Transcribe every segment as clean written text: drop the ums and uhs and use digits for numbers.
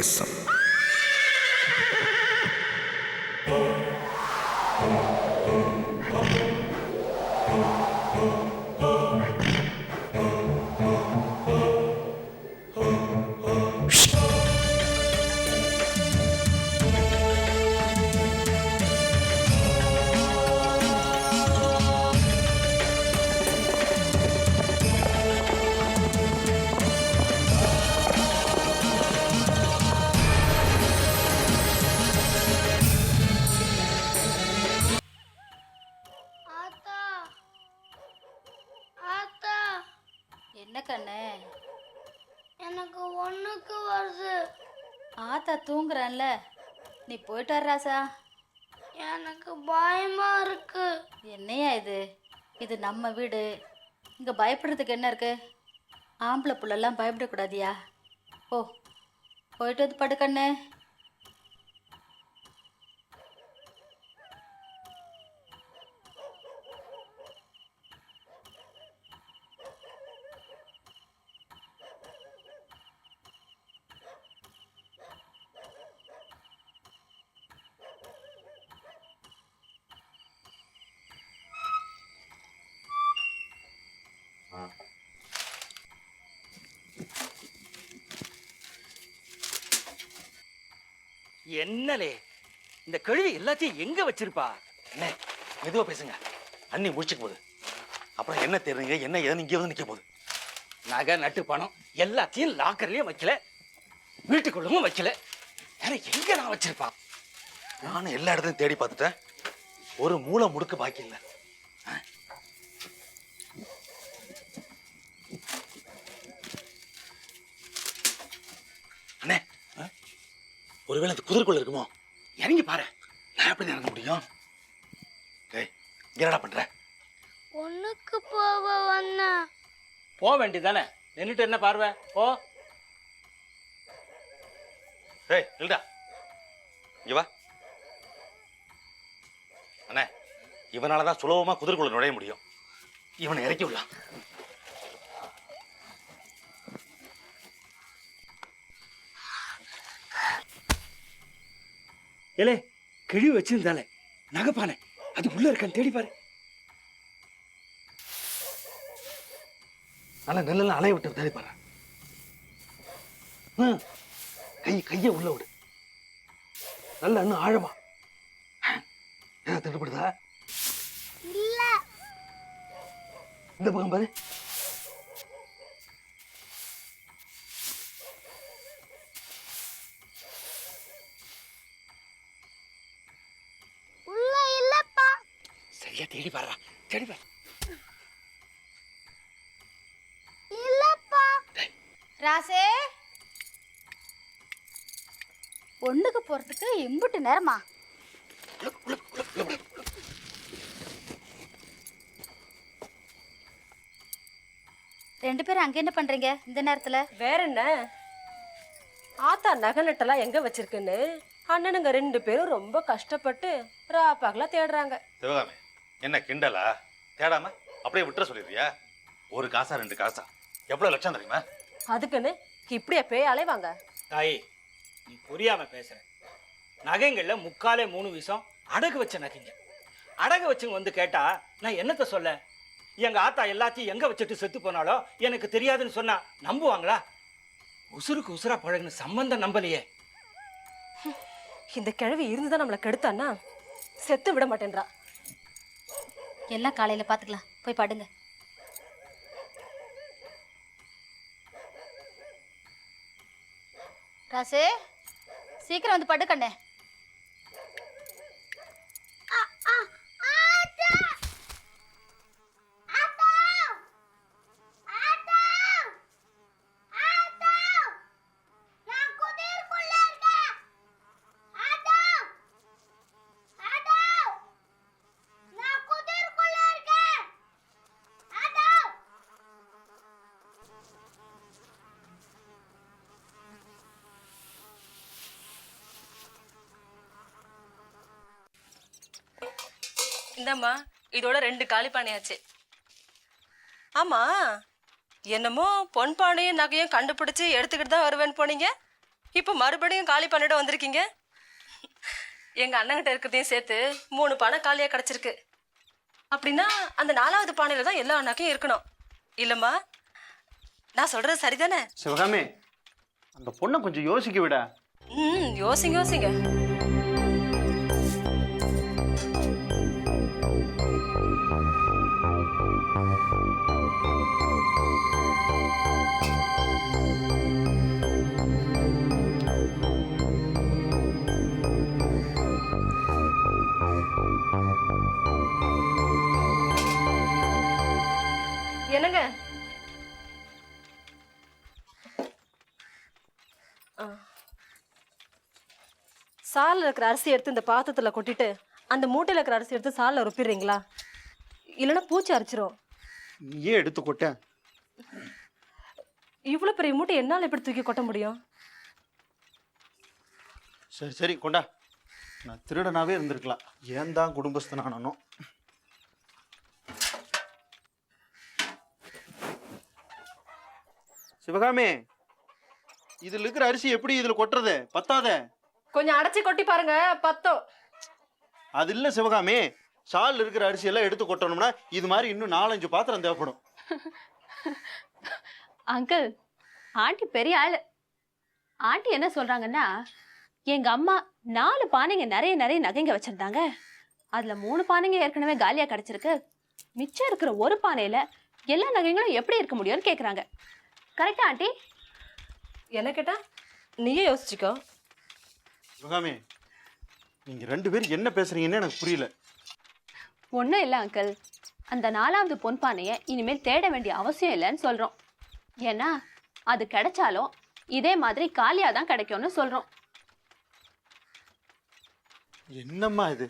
தேசம். என்ன கண்ணு? எனக்கு ஒண்ணுக்கு வருது. ஆத்தா தூங்குறான்ல, நீ போயிட்டு வர ராசா. எனக்கு பயமா இருக்கு. என்னையா இது? இது நம்ம வீடு, இங்கே பயப்படுறதுக்கு என்ன இருக்கு? ஆம்பளை புள்ளெல்லாம் பயப்படக்கூடாதியா? ஓ, போயிட்டு வந்து படு கண்ணு. என்னலே இந்த கழுவி எல்லாத்தையும் எங்க வச்சிருப்பா? என்ன மெதுவா பேசுங்க, அண்ணி முடிச்சுக்க போகுது. அப்புறம் என்ன தெரியுங்க, என்ன ஏதுன்னு இங்கே வந்து நிற்க போகுது. நகை நட்டு பணம் எல்லாத்தையும் லாக்கர்லயும் வைக்கல, வீட்டுக்குள்ளவும் வைக்கல, வேற எங்க நான் வச்சிருப்பா? நானும் எல்லா இடத்தையும் தேடி பார்த்துட்டேன், ஒரு மூளை முடுக்கு பாக்கி இல்லை. அண்ணே, ஒருவேளை அது குதிரைக்குள்ள இருக்குமோ? இறங்கி பாரு. நான் எப்படி இறங்க முடியும்? டேய், இங்க என்னடா பண்ற? ஒண்ணுக்கு போக வந்தா போக வேண்டியதானே, நின்னுட்டு என்ன பார்வை? ஓ டேய் இல்லடா, இங்க வா. அண்ணே, இவனாலதான் சுலபமா குதிரைக்குள்ள நுழைய முடியும். இவனை இறக்கி விடலாம். ஏலே, கிழி வச்சிருந்தாலே நகைப்பானே, அது உள்ள இருக்கான்னு தேடி பாரு. நல்லா நெல்லாம் அலைய விட்டு தேடி பாரு. கையை உள்ள விடு. நல்ல இன்னும் ஆழமா. ஏதா திட்டுப்படுதா? இல்ல. இந்த பக்கம் பாரு. உள்ள இல்லப்பா. சரியா தேடி பாரு, தேடி பாரு. இல்லப்பா. ராசே, ஒண்ணுக்கு போறதுக்கு எம்புட்டு நேரமா? ரெண்டு பேரும் அங்க என்ன பண்றீங்க இந்த நேரத்துல? வேற என்ன, ஆத்தா நகை நட்டெல்லாம் எங்க வச்சிருக்குன்னு அண்ணனுங்க ரெண்டு பேரும் ரொம்ப கஷ்டப்பட்டு ராப்பாக்கெல்லாம் தேடுறாங்க. சிவகாமி, என்ன கிண்டலா? தேடாம அப்படியே விட்டுற சொல்லிடுறியா? ஒரு காசா ரெண்டு காசா எவ்வளவு லட்சம் தெரியுமா? அதுக்குன்னு இப்படியே பேய் அலைவாங்க? தாயி, நீ புரியாம பேசுற. நகைங்கள்ல 3/4 வீசம் அடகு வச்ச நகைங்க. அடகு வச்சுங்க வந்து கேட்டா நான் என்னத்த சொல்ல? எங்க ஆத்தா எல்லாத்தையும் எங்க வச்சுட்டு செத்து போனாலோ எனக்கு தெரியாதுன்னு சொன்னா நம்புவாங்களா? உசுருக்கு உசுரா பழகுன சம்பந்தம் நம்பலையே. இந்த கிழவி இருந்துதான் நம்மளை கெடுத்தான்னா செத்து விட மாட்டேன்றா. எல்லாம் காலையில பாத்துக்கலாம், போய் படுங்க. ராசே, சீக்கிரம் வந்து படு கண்ணே. இந்தம்மா, இதோட 2 காலி பானையாச்சு. ஆமா, என்னமோ பொன் பானையும் நகையும் கண்டுபிடிச்சு எடுத்துக்கிட்டு தான் வருவேன்னு போனீங்க. இப்போ மறுபடியும் காலி பண்ணிட வந்திருக்கீங்க. எங்க அண்ணன்கிட்ட இருக்கிறதையும் சேர்த்து 3 பானை காலியா கிடைச்சிருக்கு. அப்படின்னா அந்த 4வது பானையில தான் எல்லா அண்ணாக்கையும் இருக்கணும் இல்லம்மா? நான் சொல்றது சரிதானே? சிவகாமி, அந்த பொண்ணை கொஞ்சம் யோசிக்க விட. யோசிங்க யோசிங்க. என்னங்க? சாலில் இருக்கிற அரிசி எடுத்து இந்த பாத்திரத்துல கொட்டிட்டு அந்த மூட்டையில் இருக்கிற அரிசி எடுத்து சாலில் ரொப்பிடுறீங்களா? இல்லைன்னா பூச்சி அரிச்சிரும். நீயே எடுத்து கொட்ட. இவ்வளோ பெரிய மூட்டை என்னால் எப்படி தூக்கி கொட்ட முடியும்? சரி சரி கொண்டா. நான் திருடனாவே இருந்திருக்கலாம். ஏன் தான் குடும்பஸ்தனானோ. சிவகாமி, இதுல இருக்கிற அரிசி எப்படி இதுல கொட்டுறது? பத்தாத. கொஞ்சம் அடைச்சி கொட்டி பாருங்க, பத்தம். அது இல்ல சிவகாமி, சால் இருக்கிற அரிசி எல்லாம் எடுத்து கொட்டணும்னா இது மாதிரி இன்னும் 4-5 பாத்திரம் தேவைப்படும். அங்கிள், ஆண்டி பெரிய ஆளு. ஆண்டி என்ன சொல்றாங்கன்னா, எங்க அம்மா 4 பானைங்க நிறைய நிறைய நகைங்க வச்சிருந்தாங்க. அதுல 3 பானைங்க ஏற்கனவே காலியா கிடைச்சிருக்கு. மிச்சம் இருக்கிற ஒரு பானையில எல்லா நகைங்களும் எப்படி இருக்க முடியும்னு கேக்குறாங்க. கரெக்டா ஆண்டி? என்ன கேட்டா நீயே யோசிச்சுக்கோ. சிவகாமி, நீங்க 2 பேரும் என்ன பேசுறீங்கன்னு எனக்கு புரியல. ஒன்றும் இல்லை அங்கிள், அந்த 4வது பொன் பானையை இனிமேல் தேட வேண்டிய அவசியம் இல்லைன்னு சொல்றோம். ஏன்னா அது கிடைச்சாலும் இதே மாதிரி காலியா தான் கிடைக்கும்னு சொல்றோம். என்னம்மா இது?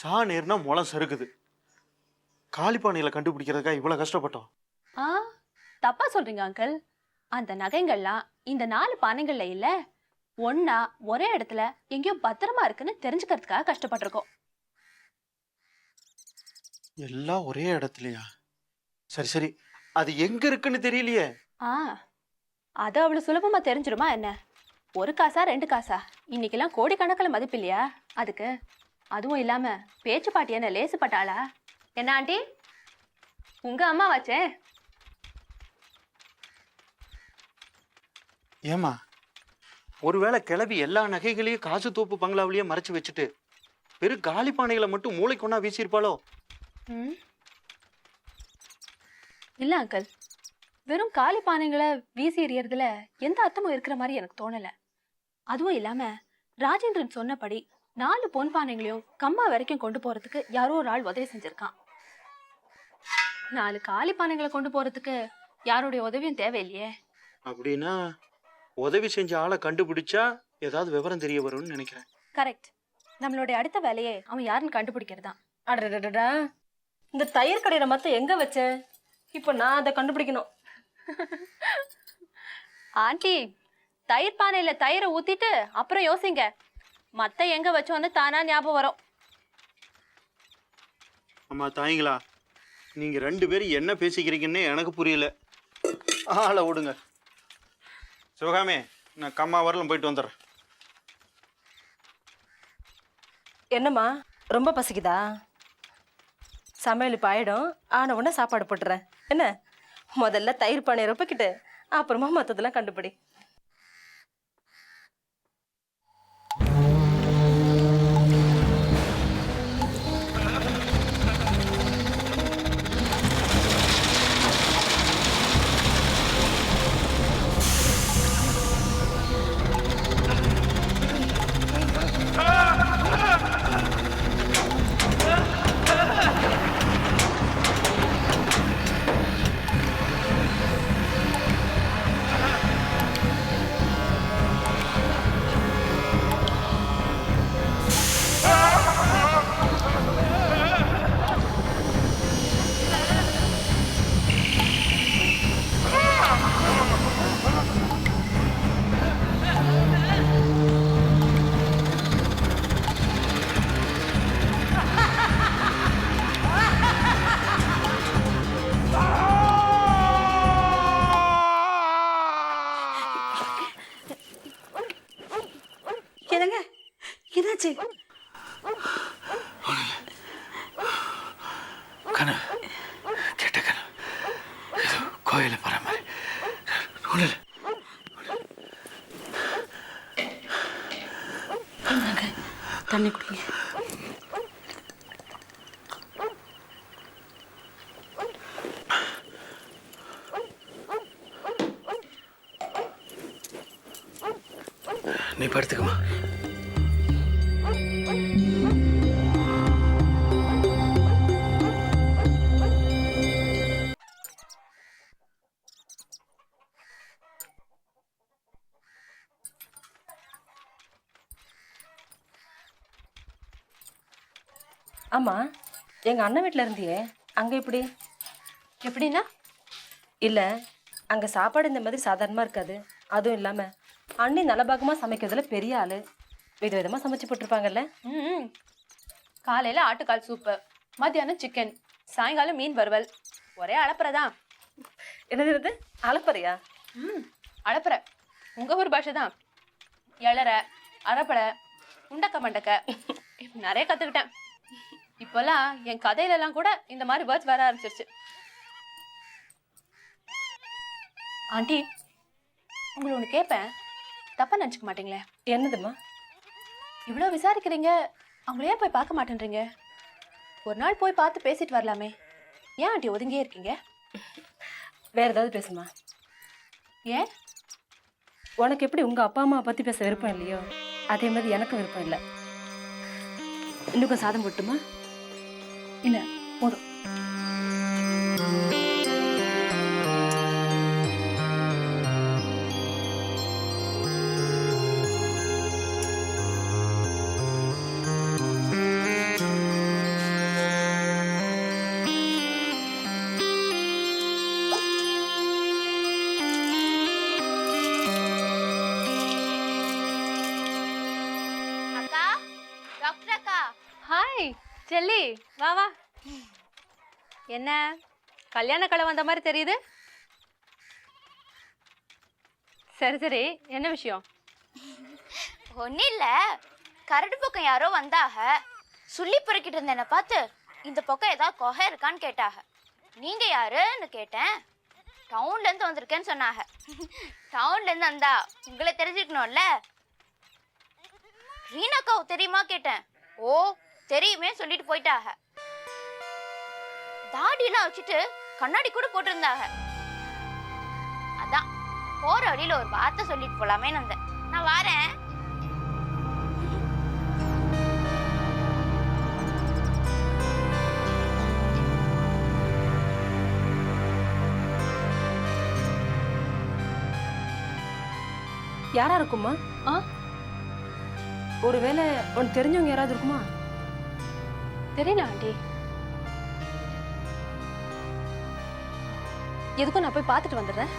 சா நேர்னா முளம் சறுக்குது. காலிப்பானையில கண்டுபிடிக்கிறதுக்கா இவ்வளவு கஷ்டப்பட்டோம்? ஆ, தப்பா சொல்றீங்க அங்கிள். அந்த நகைங்கள்லாம் இந்த 4 பானைகள்ல இல்ல, ஒன்னா ஒரே இடத்துல எங்கேயோ பத்திரமா இருக்குன்னு தெரிஞ்சுக்கிறதுக்காக கஷ்டப்பட்டிருக்கோம். எல்லாம் ஒரே இடத்துலயா? சரி சரி, அது எங்க இருக்குன்னு தெரியலையே. அது அவ்வளவு சுலபமா தெரிஞ்சிருமா என்ன? 1 காசா 2 காசா? இன்னைக்கெல்லாம் கோடிக்கணக்கில் மதிப்பு இல்லையா அதுக்கு? அதுவும் இல்லாம பேச்சு பாட்டி என்ன லேசுப்பட்டாளா என்ன ஆண்டி? உங்க அம்மா வச்சே. ஏமா, ஒருவேளை கிளவி எல்லா நகைகளையும் காசு தோப்பு பங்களாவிலேயே மறைச்சு வச்சுட்டு வெறும் காலி பானைகளை மட்டும் மூளைக்கொண்டா வீசியிருப்பாளோ? இல்ல அங்கிள், வெறும் காலி பானைகளை வீசி எறியறதுல எந்த அர்த்தமும் இருக்கிற மாதிரி எனக்கு தோணல. அதுவும் இல்லாம ராஜேந்திரன் சொன்னபடி 4 பொன் பானைகளையும் கம்மா வரைக்கும் கொண்டு போறதுக்கு யாரோ ஒரு ஆள் உதவி செஞ்சிருக்கான். 4 காலி பானைகளை கொண்டு போறதுக்கு யாருடைய உதவியும் தேவையில்லையே. அப்படின்னா உதவி செஞ்ச ஆளை கண்டுபிடிச்சா ஏதாவது விவரம் தெரிய வரும்னு நினைக்கிறேன். கரெக்ட். நம்மளுடைய அடுத்த வேலையே அவன் யாருன்னு கண்டுபிடிக்கிறதான். அடடடடா, இந்த தயிர் கடையில மத்த எங்க வச்ச? இப்போ நான் அதை கண்டுபிடிக்கணும். ஆண்டி, தயிர் பானையில தயிரை ஊத்திட்டு அப்புறம் யோசிங்க. மத்த எங்க வச்சோன்னு தானா ஞாபகம் வரும். அம்மா தாய்ங்களா, நீங்க 2 பேரும் என்ன பேசிக்கிறீங்கன்னு எனக்கு புரியல. ஆளை விடுங்க. சிவகாமி, நான் கம்மா வரலும் போயிட்டு வந்துடுறேன். என்னம்மா, ரொம்ப பசிக்குதா? சமையல் இப்போ ஆயிடும். ஆன உடனே சாப்பாடு போட்டுறேன் என்ன? முதல்ல தயிர் பானை ரொப்பிக்கிட்டு அப்புறமா மற்றதெல்லாம் கண்டுபிடி. நீ படுத்துக்கமா. ஆமா, எங்க அண்ணன் வீட்ல இருந்தியே, அங்க எப்படி? எப்படின்னா? இல்ல, அங்க சாப்பாடு இந்த மாதிரி சாதாரணமா இருக்காது. அதுவும் இல்லாம அண்ணி நலபாகமா சமைக்கிறதுல பெரிய ஆளு. விதவிதமா சமைச்சு போட்டிருப்பாங்கல்ல. ம். காலையில ஆட்டுக்கால் சூப்பு, மத்தியானம் சிக்கன், சாயங்காலம் மீன் வறுவல். ஒரே அளப்புறதான். என்னது அலப்பறையா? ம், அளப்புற. உங்க ஊர் பாஷை தான். எழற, அரப்படை, உண்டக்க மண்டக்க, நிறைய கத்துக்கிட்டேன். இப்போல்லாம் என் கதையில எல்லாம் கூட இந்த மாதிரி வேர்ட்ஸ் வர ஆரம்பிச்சிருச்சு. ஆண்டி, உங்களை ஒன்று கேட்பேன், தப்பா நினச்சிக்க மாட்டீங்களே? என்னதுமா? இவ்வளோ விசாரிக்கிறீங்க, அவங்கள ஏன் போய் பார்க்க மாட்டேன்றீங்க? ஒரு நாள் போய் பார்த்து பேசிட்டு வரலாமே. ஏன் ஆண்டி ஒதுங்கியே இருக்கீங்க? வேற ஏதாவது பேசுமா? ஏன்? உனக்கு எப்படி உங்க அப்பா அம்மா பத்தி பேச விருப்பம் இல்லையோ, அதே மாதிரி எனக்கும் விருப்பம் இல்லை. இன்னும் கொஞ்சம் சாதம் போட்டுமா? இல்லை, போதும். அக்கா, டாக்டர் அக்கா. ஹாய் செல்லி, வா வா. என்ன கல்யாண கலை வந்த மாதிரி தெரியுது? சரி சரி, என்ன விஷயம்? ஒன்னும் இல்ல, கரடு பக்கம் யாரோ வந்தாக. சுள்ளி பொறுக்கிட்டு இருந்த என்னை பார்த்து இந்த பக்கம் ஏதாவது கொகை இருக்கான்னு கேட்டாக. நீங்க யாருன்னு கேட்டேன். டவுன்ல இருந்து வந்திருக்கேன்னு சொன்னாங்க. டவுன்ல இருந்து வந்தா உங்களை தெரிஞ்சுக்கணும்ல. ரீனாக்காவு தெரியுமா கேட்டேன். ஓ தெரியுமே சொல்லிட்டு போயிட்டாக. தாடியெல்லாம் வச்சுட்டு கண்ணாடி கூட போட்டிருந்தாக. அதான் போற வழியில ஒரு வார்த்தை சொல்லிட்டு போலாமே வந்தேன். நான் வாரேன். யாரா இருக்குமா? ஒருவேளை உனக்கு தெரிஞ்சவங்க யாராவது இருக்குமா? தெரியல ஆண்டி. எதுக்கும் நான் போய் பார்த்துட்டு வந்துடுறேன்.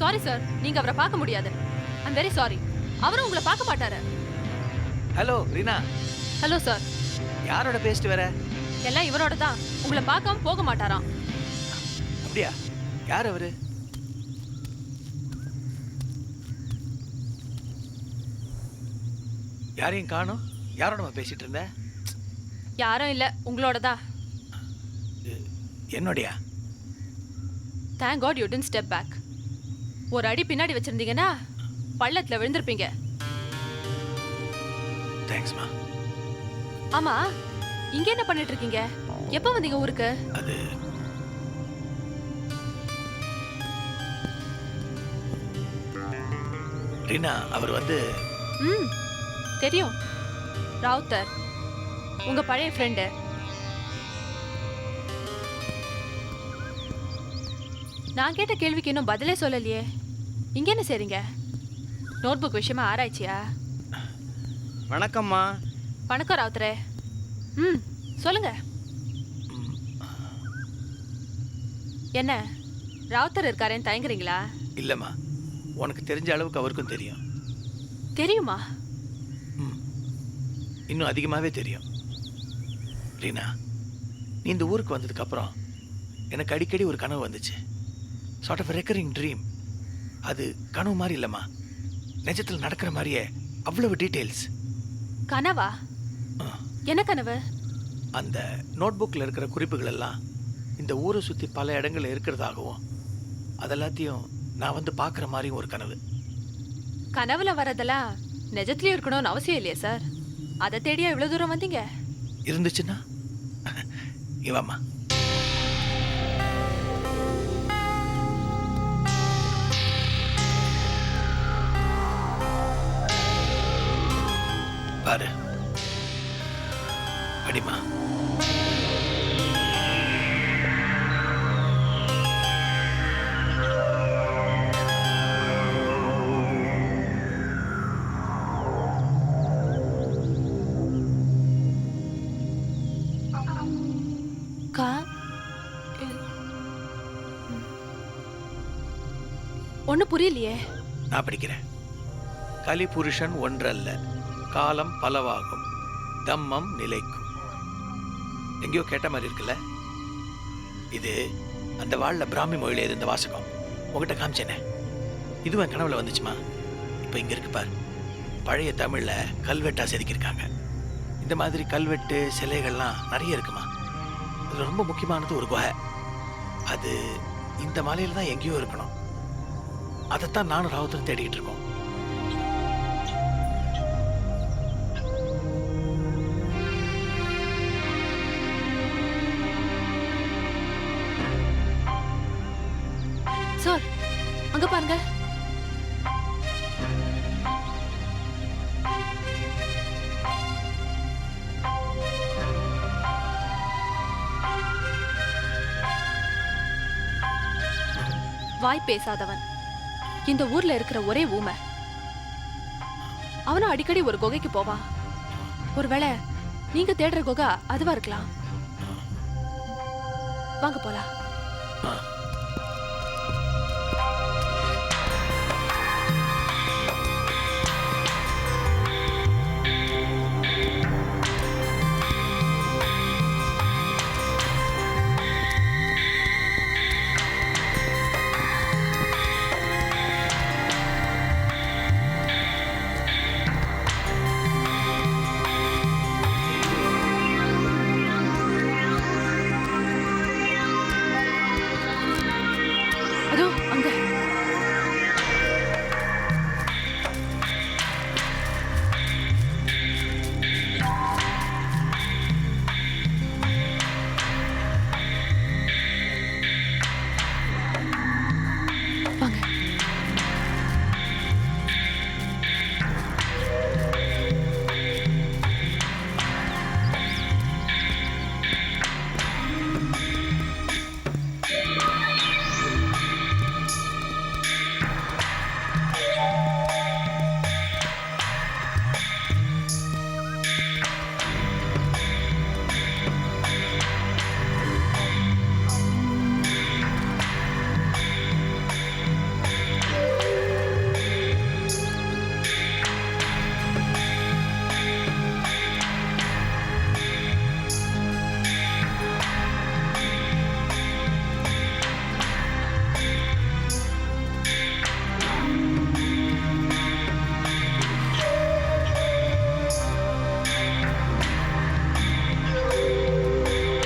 சாரி சார், நீங்க அவரை பார்க்க முடியாது. I'm very sorry. அவரும் உங்களை பார்க்க மாட்டாரு. ஹலோ ரீனா. Hello sir. யாரோட பேசிட்டு வர? எல்லாம் இவரோட தான். உங்களை பார்க்காம போக மாட்டாராம். அப்படியா? யார் அவரு? யாரையும் காணோம். யாரோட பேசிட்டு இருந்த? யாரும் இல்ல, உங்களோட தான். என்னோடயா? Thank God you didn't step back. ஒரு அடி பின்னாடி வச்சிருந்தீங்கன்னா பள்ளத்துல விழுந்திருப்பீங்க. தேங்க்ஸ்மா. ஆமா, இங்க என்ன பண்ணிட்டு இருக்கீங்க? எப்ப வந்தீங்க ஊருக்கு? அது ரீனா, அவர் வந்து தெரியும். ராவுத்தர், உங்க பழைய ஃப்ரெண்டு. நான் கேட்ட கேள்விக்கு இன்னும் பதிலே சொல்லலையே. இங்க என்ன செய்றீங்க? நோட் புக் விஷயமா ஆராய்ச்சியா? வணக்கம்மா. வணக்கம் ராவுத்தரே. ம், சொல்லுங்க. என்ன ராவுத்தர் இருக்காரேன்னு தயங்குறீங்களா? இல்லைம்மா, உனக்கு தெரிஞ்ச அளவுக்கு அவருக்கும் தெரியும். தெரியுமா? இன்னும் அதிகமாகவே தெரியும். ரீனா, நீ இந்த ஊருக்கு வந்ததுக்கப்புறம் எனக்கு அடிக்கடி ஒரு கனவு வந்துச்சு. Sort of recurring dream. அது கனவு மாதிரி இல்லைம்மா, நிஜத்தில் நடக்கிற மாதிரியே அவ்வளவு டீட்டெயில்ஸ். கனவா? என்ன கனவு? அந்த நோட் புக்கில் இருக்கிற குறிப்புகள் எல்லாம் இந்த ஊரை சுற்றி பல இடங்களில் இருக்கிறதாகவும் அதெல்லாத்தையும் நான் வந்து பார்க்குற மாதிரியும் ஒரு கனவு. கனவுல வரதெல்லாம் நிஜத்துலயும் இருக்கணும்னு அவசியம் இல்லையா சார்? அதை தேடியா இவ்வளவு தூரம் வந்தீங்க? இருந்துச்சுன்னா இவாம்மா. பாரு, படிமா. ஒண்ணு புரியலையே. நான் படிக்கிறேன். கலிபுருஷன் ஒன்றல்ல, காலம் பலவாகும், தம்மம் நிலைக்கும். எங்கேயோ கேட்ட மாதிரி இருக்குல்ல? இது அந்த வாழ்ல பிராமி மொழியில இருந்து இந்த வாசகம் உங்ககிட்ட காமிச்சேனே, இதுவும் என் கனவுல வந்துச்சுமா. இப்போ இங்க இருக்கு பாரு, பழைய தமிழ்ல கல்வெட்டா செதுக்கியிருக்காங்க. இந்த மாதிரி கல்வெட்டு சிலைகள்லாம் நிறைய இருக்குமா. அதுல ரொம்ப முக்கியமானது ஒரு குகை. அது இந்த மலையில தான் எங்கேயோ இருக்கணும். அதைத்தான் நானும் ராவுத்தரும் தேடிக்கிட்டு இருக்கோம். சார், அங்க பாருங்க. வாய் பேசாதவன், இந்த ஊர்ல இருக்கிற ஒரே ஊமை. அவனும் அடிக்கடி ஒரு குகைக்கு போவான். ஒருவேளை நீங்க தேடுற குகை அதுவா இருக்கலாம். வாங்க போலாம்.